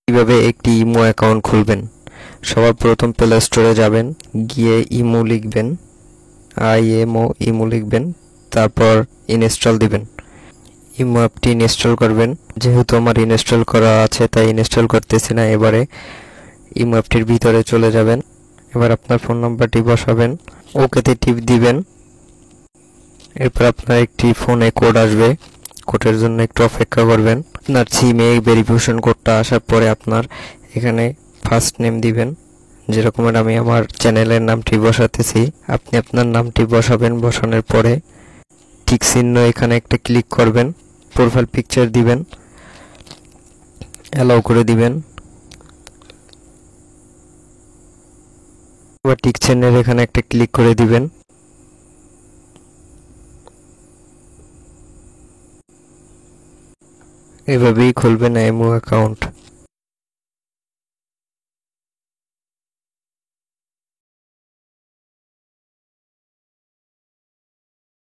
কিভাবে একটি imo account খুলবেন। সবার প্রথম প্লে স্টোরে যাবেন, গিয়ে ইমো লিখবেন, ইমো লিখবেন, তারপর ইনস্টল দিবেন। ইমো অ্যাপটি ইনস্টল করবেন। যেহেতু আমার ইনস্টল করা আছে তাই ইনস্টল করতেছি না। এবারে ইমো অ্যাপটির ভিতরে চলে যাবেন। এবার আপনার ফোন নাম্বারটি বসাবেন, ওকেতে টিপ দিবেন। এরপর আপনার একটি ফোনে কোড আসবে, কোডের জন্য একটু অপেক্ষা করবেন। আপনার সিমে ভেরিফিকেশন কোডটা আসার পরে আপনার এখানে ফার্স্ট নেম দিবেন, যেরকম আমি আমার চ্যানেলের নামটি বসাতেছি। আপনি আপনার নামটি বসাবেন। বসানোর পরে টিক চিহ্ন এখানে একটা ক্লিক করবেন, প্রোফাইল পিকচার দিবেন, অ্যালাউ করে দিবেন। এবার টিক চিহ্নের এখানে একটা ক্লিক করে দিবেন। এভাবেই খুলবেন ইমো অ্যাকাউন্ট।